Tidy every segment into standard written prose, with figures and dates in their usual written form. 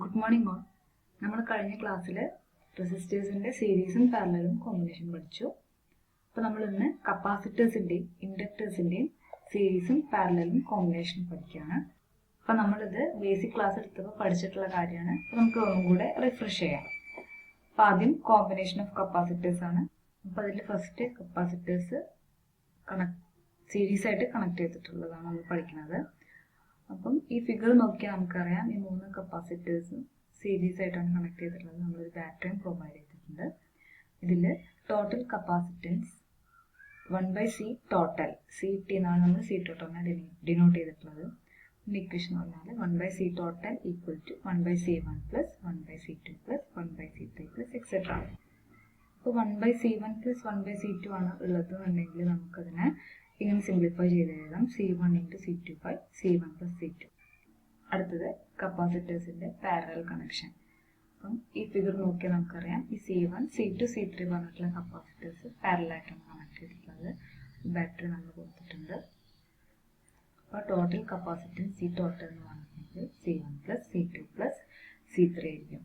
Good morning all. നമ്മൾ കഴിഞ്ഞ ക്ലാസ്സിൽ റെസിസ്റ്റേഴ്സിൻ്റെ സീരീസും പാരലലും കോമ്പിനേഷൻ പഠിച്ചു. അപ്പോൾ നമ്മൾ ഇന്ന് കപ്പാസിറ്റേഴ്സിൻ്റെയും ഇൻഡക്ടേഴ്സിൻ്റെയും സീരീസും പാരലലും കോമ്പിനേഷൻ പഠിക്കുകയാണ്. അപ്പോൾ നമ്മളിത് ബേസിക് ക്ലാസ് എടുത്തപ്പോൾ പഠിച്ചിട്ടുള്ള കാര്യമാണ്. അപ്പോൾ നമുക്ക് ഒന്നും കൂടെ റിഫ്രഷ് ചെയ്യാം. അപ്പോൾ ആദ്യം കോമ്പിനേഷൻ ഓഫ് കപ്പാസിറ്റേഴ്സ് ആണ്. അപ്പോൾ അതിൽ ഫസ്റ്റ് കപ്പാസിറ്റേഴ്സ് സീരീസ് ആയിട്ട് കണക്ട് ചെയ്തിട്ടുള്ളതാണ് നമ്മൾ പഠിക്കുന്നത്. അപ്പം ഈ ഫിഗർ നോക്കിയാൽ നമുക്കറിയാം ഈ മൂന്ന് കപ്പാസിറ്റേഴ്സും സീരീസ് ആയിട്ടാണ് കണക്ട് ചെയ്തിട്ടുള്ളത്. നമ്മളൊരു ബാറ്ററിയും പ്രൊവൈഡ് ചെയ്തിട്ടുണ്ട്. ഇതിൽ total capacitance 1/C total, CT എന്നാണ് നമ്മൾ C ടോട്ടലിനെ ഡിനോട്ട് ചെയ്തിട്ടുള്ളത്. ഇക്വേഷൻ പറഞ്ഞാൽ 1/C total equal to 1/C1 plus 1/C2 plus 1/C3 plus etcetera. അപ്പോൾ 1/C1 പ്ലസ് 1/C2 ആണ് ഉള്ളതെന്നുണ്ടെങ്കിൽ നമുക്കതിനെ ഇങ്ങനെ സിംപ്ലിഫൈ ചെയ്ത് എഴുതാം. C1 into C2 by C1 plus C2. അടുത്തത് കപ്പാസിറ്റേഴ്സിൻ്റെ പാരലൽ കണക്ഷൻ. അപ്പം ഈ ഫിഗർ നോക്കിയാൽ നമുക്കറിയാം ഈ C1, C2, C3 പറഞ്ഞിട്ടുള്ള കപ്പാസിറ്റേഴ്സ് പാരലായിട്ടാണ് കണക്ട് ചെയ്തിട്ടുള്ളത്. ബാറ്ററി നമ്മൾ കൊടുത്തിട്ടുണ്ട്. അപ്പോൾ ടോട്ടൽ കപ്പാസിറ്റൻസ് C ടോട്ടൽ എന്ന് പറഞ്ഞിട്ടുണ്ടെങ്കിൽ C1 plus C2 plus C3 ആയിരിക്കും.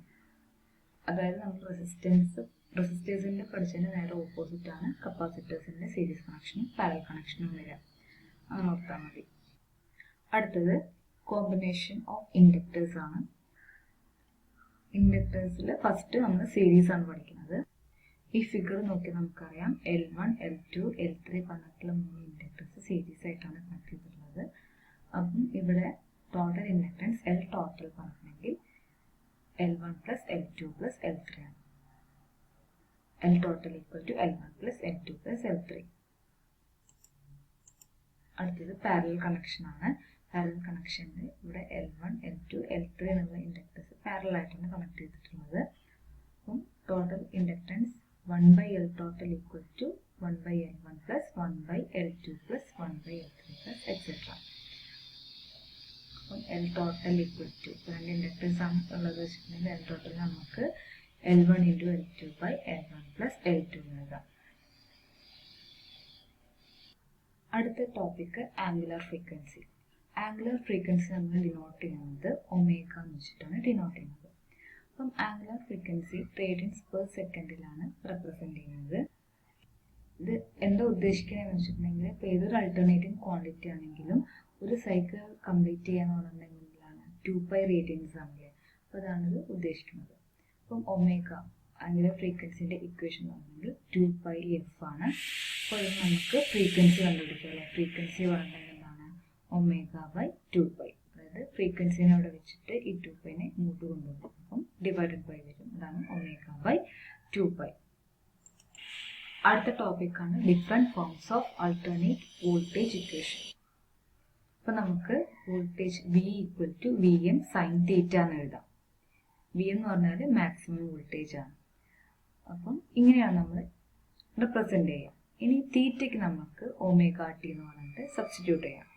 അതായത് നമ്മൾ റെസിസ്റ്റേഴ്സിൻ്റെ പഠിച്ചതിന് നേരെ ഓപ്പോസിറ്റ് ആണ് കപ്പാസിറ്റേഴ്സിൻ്റെ സീരീസ് കണക്ഷനും പാരലൽ കണക്ഷനും വരിക. അങ്ങനെ ഓർത്താൽ മതി. അടുത്തത് കോമ്പിനേഷൻ ഓഫ് ഇൻഡക്ടേഴ്സ് ആണ്. ഇൻഡക്ടേഴ്സിൽ ഫസ്റ്റ് നമ്മൾ സീരീസ് ആണ് പഠിക്കുന്നത്. ഈ ഫിഗർ നോക്കി നമുക്കറിയാം L1, L2, L3 പറഞ്ഞിട്ടുള്ള മൂന്ന് ഇൻഡക്ടേഴ്സ് സീരീസ് ആയിട്ടാണ് കണക്ട് ചെയ്തിട്ടുള്ളത്. അപ്പം ഇവിടെ ടോട്ടൽ ഇൻഡക്ടൻസ് L ടോട്ടൽ പറഞ്ഞിട്ടുണ്ടെങ്കിൽ L1 plus L2 plus L3 ആണ്. L total equal to L1 plus L2 plus L3. അടുത്തത് പാരലൽ കണക്ഷൻ ആണ്. പാരലൽ കണക്ഷനിൽ ഇവിടെ L1, L2, L3 എന്നുള്ള ഇൻഡക്ടേഴ്സ് പാരലൽ ആയിട്ടാണ് കണക്ട് ചെയ്തിട്ടുള്ളത്. അപ്പം total inductance 1/L total equal to 1/L1 plus 1/L2 plus 1/L3 plus etc. അപ്പം L total equal to രണ്ട് ഇൻഡക്ടേഴ്സ് ആണ് ഉള്ളത് വെച്ചിട്ടുണ്ടെങ്കിൽ L total നമുക്ക് L1 into L2 by L1 plus L2 എഴുതാം. അടുത്ത topic angular frequency. Angular frequency നമ്മൾ denote ചെയ്യുന്നത് ഒമേഗ എന്ന് വെച്ചിട്ടാണ് ഡിനോട്ട് ചെയ്യുന്നത്. അപ്പം ആംഗുലർ ഫ്രീക്വൻസി റേഡിയൻസ് പെർ സെക്കൻഡിലാണ് റെപ്രസെന്റ് ചെയ്യുന്നത്. ഇത് എന്താ ഉദ്ദേശിക്കുന്നതെന്ന് വെച്ചിട്ടുണ്ടെങ്കിൽ ഇപ്പോൾ ഏതൊരു ആൾട്ടർനേറ്റീവ് ക്വാണ്ടിറ്റി ആണെങ്കിലും ഒരു സൈക്കിൾ കംപ്ലീറ്റ് ചെയ്യാന്ന് പറഞ്ഞിട്ടുണ്ടെങ്കിലാണ് 2π റേഡിയൻസ് ആണല്ലേ. അപ്പോൾ അതാണിത് ഉദ്ദേശിക്കുന്നത്. അപ്പം ഒമേഗ ആംഗുലർ ഫ്രീക്വൻസിൻ്റെ ഇക്വേഷൻ പറഞ്ഞെങ്കിൽ 2πf ആണ്. അപ്പോൾ ഇത് നമുക്ക് ഫ്രീക്വൻസി കണ്ടുപിടിക്കുക അല്ലേ. ഫ്രീക്വൻസി പറഞ്ഞെങ്കിൽ എന്താണ് ω/2π. അതായത് ഫ്രീക്വൻസിനെ അവിടെ വെച്ചിട്ട് ഈ 2πനെ ഇങ്ങോട്ട് കൊണ്ടുപോകും. അപ്പം ഡിവൈഡഡ് ബൈ വരും. അതാണ് ω/2π. അടുത്ത ടോപ്പിക്കാണ് different forms of alternate voltage equation. അപ്പം നമുക്ക് voltage V equal to Vm sine theta എന്ന് എഴുതാം. വി എന്ന് പറഞ്ഞാൽ മാക്സിമം വോൾട്ടേജ് ആണ്. അപ്പം ഇങ്ങനെയാണ് നമ്മൾ റിപ്രസെന്റ് ചെയ്യുക. ഇനി തീറ്റയ്ക്ക് നമുക്ക് ω/t എന്ന് പറഞ്ഞിട്ട് സബ്സ്റ്റിറ്റ്യൂട്ട് ചെയ്യാം.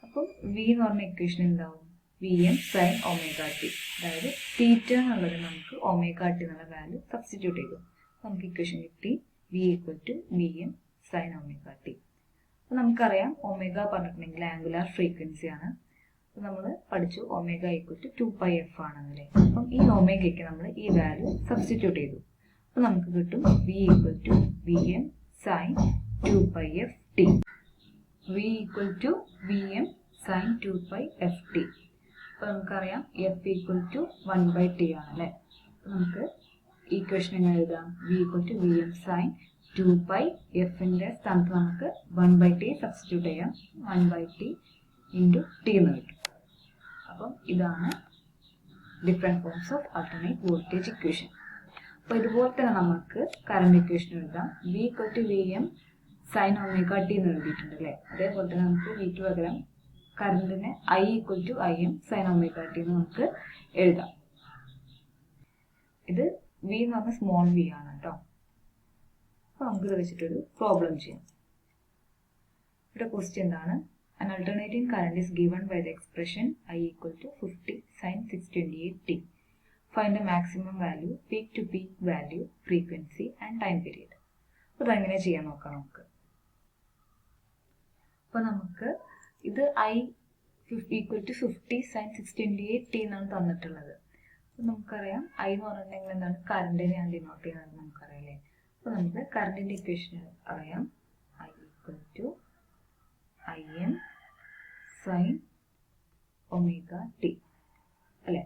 അപ്പം വി എന്ന് പറഞ്ഞ ഇക്വേഷൻ എന്താവും? Vm sine ω/t. അതായത് തീറ്റ എന്നുള്ളത് നമുക്ക് ω/t എന്നുള്ള വാല്യൂ സബ്സ്റ്റിറ്റ്യൂട്ട് ചെയ്തു. നമുക്ക് ഇക്വേഷൻ കിട്ടി V equal to Vm sine ω/t. അപ്പം നമുക്കറിയാം ഒമേഗ പറഞ്ഞിട്ടുണ്ടെങ്കിൽ ആംഗുലാർ ഫ്രീക്വൻസി ആണ്. നമ്മൾ പഠിച്ചു ഒമേഗ ഈക്വൽ ടു 2πf ആണെന്നല്ലേ. അപ്പം ഈ ഒമേഗയ്ക്ക് നമ്മൾ ഈ വാല്യൂ സബ്സ്റ്റിറ്റ്യൂട്ട് ചെയ്തു. അപ്പം നമുക്ക് കിട്ടും V equal to Vm sine 2πft. V equal to Vm sine 2πft. അപ്പം നമുക്കറിയാം F ഈക്വൽ ടു 1/t ആണല്ലേ. അപ്പം നമുക്ക് ഈക്വേഷൻ എങ്ങനെ എഴുതാം? V equal to Vm sine 2π. എഫിൻ്റെ സ്ഥാനത്ത് നമുക്ക് 1/t സബ്സ്റ്റിറ്റ്യൂട്ട് ചെയ്യാം. 1/t ഇൻറ്റു ടി എന്ന് കിട്ടും. അപ്പം ഇതാണ് different forms of alternate voltage equation. അപ്പോൾ ഇതുപോലെ തന്നെ നമുക്ക് കറണ്ട് ഇക്വേഷൻ എഴുതാം. V equal to Vm sine ω/t എന്ന് എഴുതിയിട്ടുണ്ട് അല്ലേ. അതേപോലെ തന്നെ നമുക്ക് വിക്ക് പകരം കറണ്ടിനെ I equal to Im sine ω/t എന്ന് നമുക്ക് എഴുതാം. ഇത് V എന്ന് പറഞ്ഞാൽ സ്മോൾ v ആണ് കേട്ടോ. അപ്പോൾ നമുക്കിത് വെച്ചിട്ടൊരു പ്രോബ്ലം ചെയ്യാം. ഇവിടെ ക്വസ്റ്റ്യൻ എന്താണ്? An alternating current is given by the expression I equal to 50 sin 628t. Find the maximum value, peak to peak value, frequency and time period. അപ്പോൾ അതെങ്ങനെ ചെയ്യാൻ നോക്കാം നമുക്ക്. അപ്പോൾ നമുക്ക് ഇത് I equal to 50 sin 628t എന്നാണ് തന്നിട്ടുള്ളത്. നമുക്കറിയാം ഐ എന്ന് പറഞ്ഞിട്ടുണ്ടെങ്കിൽ എന്താണ്, കറണ്ടിനെയാണ് ഡിനോട്ട് ചെയ്യുന്നത് നമുക്കറിയാം അല്ലേ. അപ്പോൾ നമുക്ക് കറണ്ടിൻ്റെ ഇക്വേഷൻ അറിയാം, I equal to I M sine omega T അല്ലേ.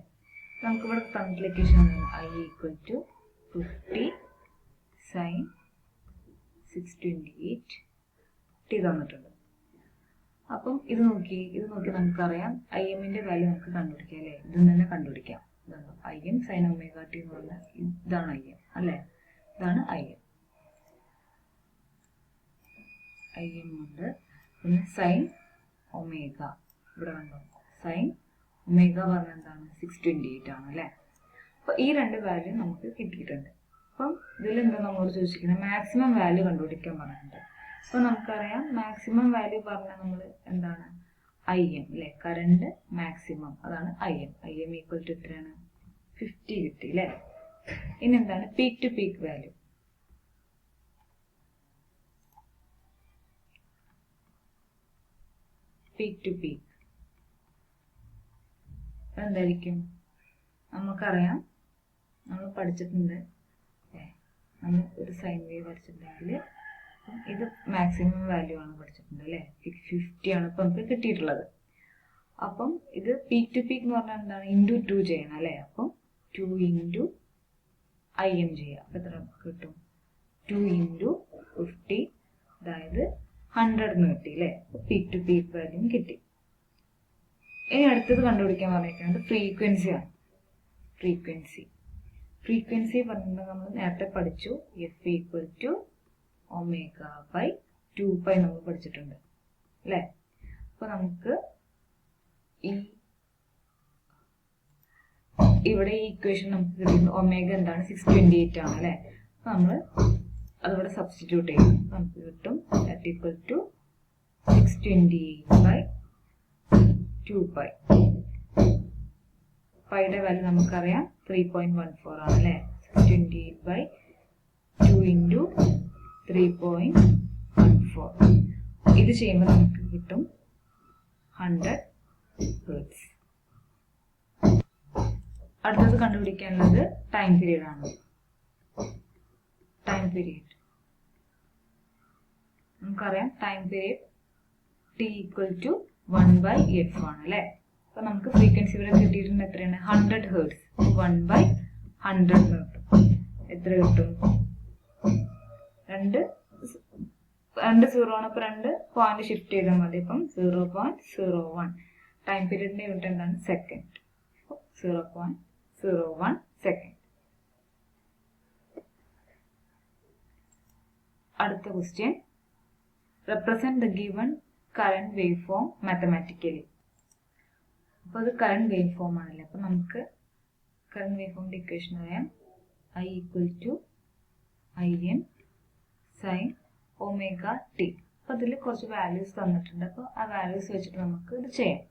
നമുക്കിവിടെ തന്നിട്ടുള്ള equation I equal to 50 sine 628 T തന്നിട്ടുണ്ട്. അപ്പം ഇത് നോക്കി നമുക്കറിയാം ഐ എമ്മിൻ്റെ വാല്യൂ നമുക്ക് കണ്ടുപിടിക്കാം അല്ലേ. ഇതും തന്നെ കണ്ടുപിടിക്കാം. ഇതാണ് I M sine omega T എന്ന് പറഞ്ഞാൽ ഇതാണ് ഐ എം അല്ലേ. ഇതാണ് ഐ എം ഉണ്ട്. പിന്നെ സൈൻ ഒമേഗ ഇവിടെ കണ്ടോ, സൈൻ ഒമേഗ പറഞ്ഞാൽ എന്താണ് 628 ആണ് അല്ലേ. അപ്പോൾ ഈ രണ്ട് വാല്യൂ നമുക്ക് കിട്ടിയിട്ടുണ്ട്. അപ്പം ഇതിലെന്താ നമ്മളോട് ചോദിച്ചിരിക്കുന്നത്, മാക്സിമം വാല്യൂ കണ്ടുപിടിക്കാൻ പറഞ്ഞിട്ടുണ്ട്. അപ്പോൾ നമുക്കറിയാം മാക്സിമം വാല്യൂ പറഞ്ഞാൽ നമ്മൾ എന്താണ്, ഐ എം അല്ലേ, കറണ്ട് മാക്സിമം, അതാണ് ഐ എം ഈക്വൽ ടു എത്രയാണ് 50 കിട്ടി അല്ലേ. ഇനി എന്താണ് peak to peak value, peak to peak എന്തായിരിക്കും, നമുക്കറിയാം നമ്മൾ പഠിച്ചിട്ടുണ്ട്, നമ്മൾ ഒരു സൈൻ വേവ് പഠിച്ചിട്ടുണ്ടെങ്കിൽ ഇത് മാക്സിമം വാല്യൂ ആണ് പഠിച്ചിട്ടുണ്ട് അല്ലേ. 50 ആണ് ഇപ്പം നമുക്ക് കിട്ടിയിട്ടുള്ളത്. അപ്പം ഇത് പീക്ക് ടു പീക്ക് എന്ന് പറഞ്ഞാൽ എന്താണ്, ഇൻറ്റു 2 ചെയ്യണം അല്ലേ. അപ്പം 2 ഇൻറ്റു ഐ എം ചെയ്യുക. അപ്പം എത്ര കിട്ടും, 2 ഇൻറ്റു 50, അതായത് 100 എന്ന് കിട്ടി അല്ലേ. പീക്ക് ടു പീക്ക് വാല്യൂ കിട്ടി. ഇനി അടുത്തത് കണ്ടുപിടിക്കാൻ പറഞ്ഞിരിക്കുന്നത് ഫ്രീക്വൻസിയാണ്. ഫ്രീക്വൻസി പറഞ്ഞിട്ടുണ്ടെങ്കിൽ നമ്മൾ നേരത്തെ പഠിച്ചു, F equal to omega by 2π നമ്മൾ പഠിച്ചിട്ടുണ്ട് അല്ലേ. അപ്പോൾ നമുക്ക് ഇവിടെ ഈ ഇക്വേഷൻ നമുക്ക് കിട്ടുന്നത് ഒമേഗ എന്താണ് 628 ആണ് അല്ലേ. അപ്പോൾ നമ്മൾ അതിവിടെ സബ്സ്റ്റിറ്റ്യൂട്ട് ചെയ്യും. നമുക്ക് കിട്ടും ദാറ്റ് ഈക്വൽ ടു 628/2π. പൈയുടെ വാല്യൂ നമുക്കറിയാം 3.14 ആണ് അല്ലേ. 628/2 ഇൻറ്റു 3.14. ഇത് ചെയ്യുമ്പോൾ നമുക്ക് കിട്ടും 100 ഹെർട്സ്. അടുത്തത് കണ്ടുപിടിക്കാനുള്ളത് ടൈം പീരീഡ് ആണ്. ടൈം പീരീഡ് നമുക്കറിയാം, time period T equal to 1/f ആണ് അല്ലേ. അപ്പൊ നമുക്ക് ഫ്രീക്വൻസി ഇവിടെ കിട്ടിയിട്ടുണ്ട് എത്രയാണ്, 100 ഹെർട്സ്. 1/100 എത്ര കിട്ടും, രണ്ട് സീറോ ആണ്. അപ്പൊ 2 പോയിന്റ് ഷിഫ്റ്റ് ചെയ്താൽ മതി. അപ്പം 0.01. ടൈം പീരീഡിന്റെ യൂണിറ്റ് എന്താണ്, സെക്കൻഡ്. 0.01 സെക്കൻഡ്. അടുത്ത question, represent the given current waveform mathematically. അപ്പോൾ അത് കറണ്ട് വേവ് ഫോം ആണല്ലേ. അപ്പോൾ നമുക്ക് കറണ്ട് വേവ് ഫോമിന്റെ ഇക്വേഷൻ അറിയാം, I equal to I M sine omega T. അപ്പോൾ അതിൽ കുറച്ച് വാല്യൂസ് തന്നിട്ടുണ്ട്. അപ്പോൾ ആ വാല്യൂസ് വെച്ചിട്ട് നമുക്ക് ഇത് ചെയ്യാം.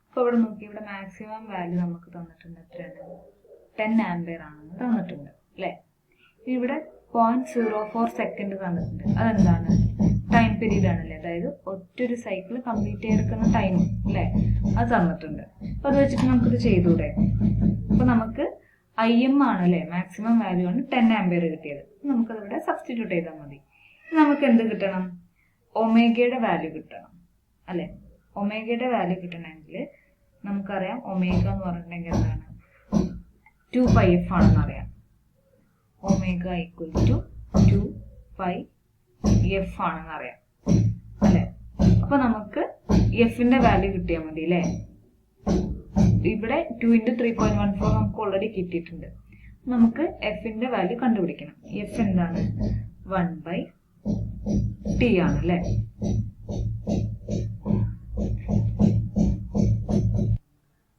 അപ്പോൾ ഇവിടെ നോക്കി, ഇവിടെ മാക്സിമം വാല്യൂ നമുക്ക് തന്നിട്ടുണ്ട് എത്രയാണ്, 10 ആംപിയർ ആണെന്ന് തന്നിട്ടുണ്ട് അല്ലേ. ഇവിടെ 0.04 സെക്കൻഡ് തന്നിട്ടുണ്ട്. അതെന്താണ്, ടൈം പീരീഡ് ആണല്ലേ, അതായത് ഒറ്റൊരു സൈക്കിൾ കംപ്ലീറ്റ് ചെയ്തെടുക്കുന്ന ടൈം അല്ലേ, അത് തന്നിട്ടുണ്ട്. അപ്പൊ അത് വെച്ചിട്ട് നമുക്കിത് ചെയ്തൂടെ. അപ്പൊ നമുക്ക് ഐ എം ആണല്ലേ, മാക്സിമം വാല്യൂ ആണ് 10 ആംപിയർ കിട്ടിയത്. നമുക്കതിവിടെ സബ്സ്റ്റിറ്റ്യൂട്ട് ചെയ്താൽ മതി. നമുക്ക് എന്ത് കിട്ടണം, ഒമേഗയുടെ വാല്യൂ കിട്ടണം അല്ലെ. ഒമേഗയുടെ വാല്യൂ കിട്ടണമെങ്കിൽ നമുക്കറിയാം ഒമേഗ എന്ന് പറഞ്ഞിട്ടുണ്ടെങ്കിൽ എന്താണ്, 2πf ആണെന്ന് അറിയാം. ഒമേഗ ഈക്വൽ ടു 2πf ആണെന്ന് അറിയാം അല്ലെ. അപ്പൊ നമുക്ക് എഫിന്റെ വാല്യൂ കിട്ടിയാൽ മതി അല്ലേ. ഇവിടെ 2 × 3.14 നമുക്ക് ഓൾറെഡി കിട്ടിയിട്ടുണ്ട്. നമുക്ക് എഫിന്റെ വാല്യൂ കണ്ടുപിടിക്കണം. എഫ് എന്താണ്, 1/t ആണ് അല്ലേ.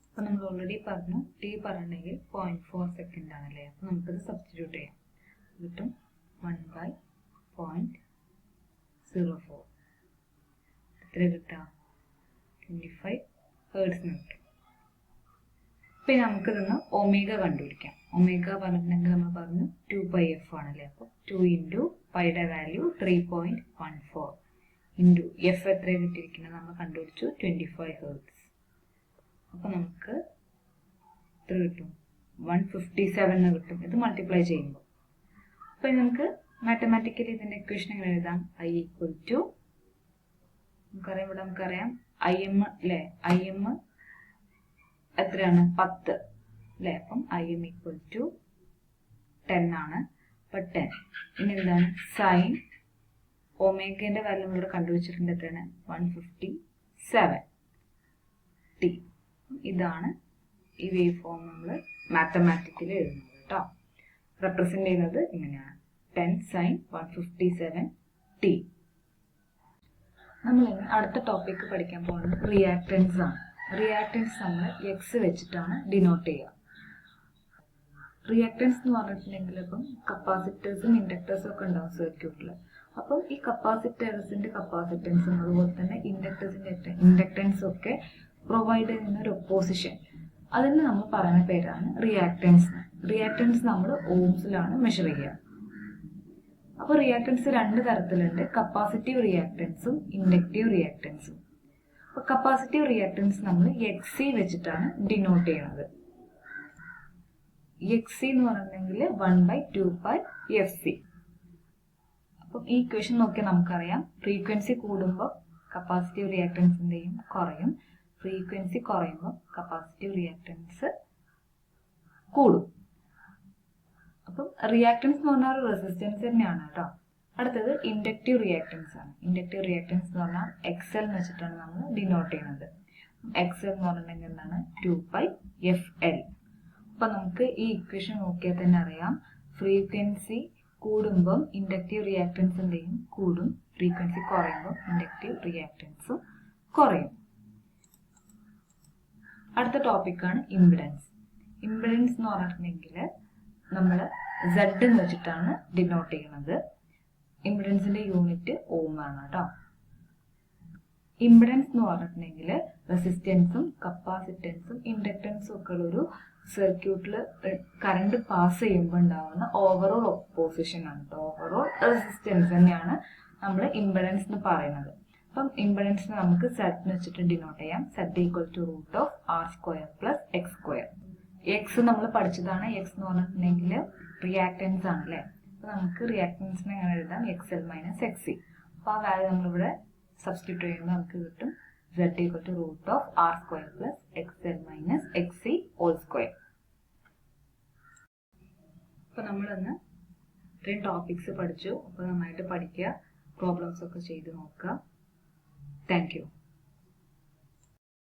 അപ്പൊ നമ്മൾ ഓൾറെഡി പറഞ്ഞു, ടി പറഞ്ഞെങ്കിൽ 0.4 സെക്കൻഡ് ആണല്ലേ. അപ്പൊ നമുക്കത് സബ്സ്റ്റിറ്റ്യൂട്ട് ചെയ്യാം. കിട്ടും 1/0.04. എത്ര കിട്ടാം, 25 ഹെർട്സിന് കിട്ടും. പിന്നെ നമുക്ക് ഇതൊന്ന് ഒമേഗ കണ്ടുപിടിക്കാം. ഒമേഗ പറഞ്ഞിട്ടുണ്ടെങ്കിൽ നമ്മൾ പറഞ്ഞു 2πf ആണല്ലേ. അപ്പോൾ 2 × പൈയുടെ വാല്യൂ 3.14 ഇൻറ്റു എഫ് എത്ര കിട്ടിയിരിക്കുന്നത് നമ്മൾ കണ്ടുപിടിച്ചു, 25 ഹെർട്സ്. അപ്പോൾ നമുക്ക് എത്ര കിട്ടും, 157 എന്ന് കിട്ടും ഇത് മൾട്ടിപ്ലൈ ചെയ്യുമ്പോൾ. അപ്പോൾ നമുക്ക് മാത്തമാറ്റിക്കലി ഇതിൻ്റെ ഇക്വേഷൻ എങ്ങനെ എഴുതാം? ഐ ഈക്വൽ ടു നമുക്കറിയാം ഐ എം അല്ലേ, ഐ എം എത്രയാണ് 10 അല്ലേ. അപ്പം ഐ എം ഈക്വൽ ടു 10 ആണ്. അപ്പം 10 ഇനി എന്താണ് സൈൻ ഒമേഗേൻ്റെ വാല്യൂ ഇവിടെ കണ്ടുവച്ചിട്ടുണ്ട്. എത്രയാണ് 157 ടി. ഇതാണ് ഈ വേവ് ഫോം നമ്മൾ മാത്തമാറ്റിക്കലി എഴുതുന്നത് കേട്ടോ. റെപ്രസെന്റ് ചെയ്യുന്നത് ഇങ്ങനെയാണ് 10 സൈൻ 157 ടി. നമ്മൾ ഇനി അടുത്ത ടോപ്പിക്ക് പഠിക്കാൻ പോകുന്നത് റിയാക്റ്റൻസ് ആണ്. റിയാക്റ്റൻസ് നമ്മൾ എക്സ് വെച്ചിട്ടാണ് ഡിനോട്ട് ചെയ്യുക. റിയാക്റ്റൻസ് എന്ന് പറഞ്ഞിട്ടുണ്ടെങ്കിൽ ഇപ്പം കപ്പാസിറ്റേഴ്സും ഇൻഡക്ടേഴ്സും ഒക്കെ ഉണ്ടാവും സർക്യൂട്ടിൽ. അപ്പം ഈ കപ്പാസിറ്റേഴ്സിന്റെ കപ്പാസിറ്റൻസും അതുപോലെ തന്നെ ഇൻഡക്ടേഴ്സിന്റെ ഇൻഡക്ടൻസും ഒക്കെ പ്രൊവൈഡ് ചെയ്യുന്ന ഒരു ഒപ്പോസിഷൻ, അതിന് നമ്മൾ പറയുന്ന പേരാണ് റിയാക്റ്റൻസ്. റിയാക്റ്റൻസ് നമ്മൾ ഓംസിലാണ് മെഷർ ചെയ്യുക. അപ്പോൾ റിയാക്റ്റൻസ് രണ്ട് തരത്തിലുണ്ട്, കപ്പാസിറ്റീവ് റിയാക്റ്റൻസും ഇൻഡക്റ്റീവ് റിയാക്റ്റൻസും. അപ്പോൾ കപ്പാസിറ്റീവ് റിയാക്റ്റൻസ് നമ്മൾ എക്സ് സി വെച്ചിട്ടാണ് ഡിനോട്ട് ചെയ്യുന്നത്. എക്സ് സി എന്ന് പറഞ്ഞിട്ടുണ്ടെങ്കിൽ 1/2πfc. അപ്പം ഈ ഇക്വേഷൻ നോക്കിയാൽ നമുക്കറിയാം ഫ്രീക്വൻസി കൂടുമ്പോൾ കപ്പാസിറ്റീവ് റിയാക്റ്റൻസിന്റെയും കുറയും, ഫ്രീക്വൻസി കുറയുമ്പോൾ കപ്പാസിറ്റീവ് റിയാക്റ്റൻസ് കൂടും. അപ്പം റിയാക്റ്റൻസ് എന്ന് പറഞ്ഞാൽ ഒരു റെസിസ്റ്റൻസ് തന്നെയാണ് കേട്ടോ. അടുത്തത് ഇൻഡക്റ്റീവ് റിയാക്റ്റൻസ് ആണ്. ഇൻഡക്റ്റീവ് റിയാക്റ്റൻസ് എന്ന് പറഞ്ഞാൽ എക്സ് എൽ എന്ന് വെച്ചിട്ടാണ് നമ്മൾ ഡിനോട്ട് ചെയ്യുന്നത്. എക്സ് എൽ എന്ന് പറഞ്ഞിട്ടുണ്ടെങ്കിൽ എന്താണ് 2πfl. അപ്പം നമുക്ക് ഈ ഇക്വേഷൻ നോക്കിയാൽ തന്നെ അറിയാം ഫ്രീക്വൻസി കൂടുമ്പം ഇൻഡക്റ്റീവ് റിയാക്റ്റൻസിന്റെയും കൂടും, ഫ്രീക്വൻസി കുറയുമ്പോൾ ഇൻഡക്റ്റീവ് റിയാക്റ്റൻസും കുറയും. അടുത്ത ടോപ്പിക്കാണ് ഇംപിഡൻസ്. ഇംപിഡൻസ് എന്ന് പറഞ്ഞിട്ടുണ്ടെങ്കിൽ നമ്മൾ Z എന്ന് വെച്ചിട്ടാണ് ഡിനോട്ട് ചെയ്യുന്നത്. ഇംപിഡൻസിന്റെ യൂണിറ്റ് ഓം ആണ് കേട്ടോ. ഇംപിഡൻസ് എന്ന് പറഞ്ഞിട്ടുണ്ടെങ്കിൽ റെസിസ്റ്റൻസും കപ്പാസിറ്റൻസും ഇൻഡക്ടൻസും ഒക്കെ ഉള്ള ഒരു സർക്യൂട്ടിൽ കറണ്ട് പാസ് ചെയ്യുമ്പോൾ ഉണ്ടാവുന്ന ഓവറോൾ ഒപ്പോസിഷൻ ആണ് കേട്ടോ. ഓവറോൾ റെസിസ്റ്റൻസ് തന്നെയാണ് നമ്മൾ ഇംപിഡൻസ് എന്ന് പറയുന്നത്. അപ്പം ഇംപിഡൻസിനെ നമുക്ക് Z എന്ന് വെച്ചിട്ട് ഡിനോട്ട് ചെയ്യാം. Z equal to √r² + x². X നമ്മൾ പഠിച്ചതാണ്. എക്സ് എന്ന് പറഞ്ഞിട്ടുണ്ടെങ്കിൽ റിയാക്റ്റൻസ് ആണ് അല്ലേ. അപ്പൊ നമുക്ക് റിയാക്റ്റൻസിനെ എങ്ങനെ എഴുതാം? XL - XC. അപ്പൊ ആ വാല്യൂ നമ്മളിവിടെ സബ്സ്റ്റിറ്റ്യൂട്ട് ചെയ്യുമ്പോൾ നമുക്ക് കിട്ടും Z equal to √r² + XL - XC². അപ്പൊ നമ്മളിന്ന് ഇത്രയും ടോപ്പിക്സ് പഠിച്ചു. അപ്പൊ നന്നായിട്ട് പഠിക്കുക, പ്രോബ്ലംസ് ഒക്കെ ചെയ്ത് നോക്കുക. Thank you.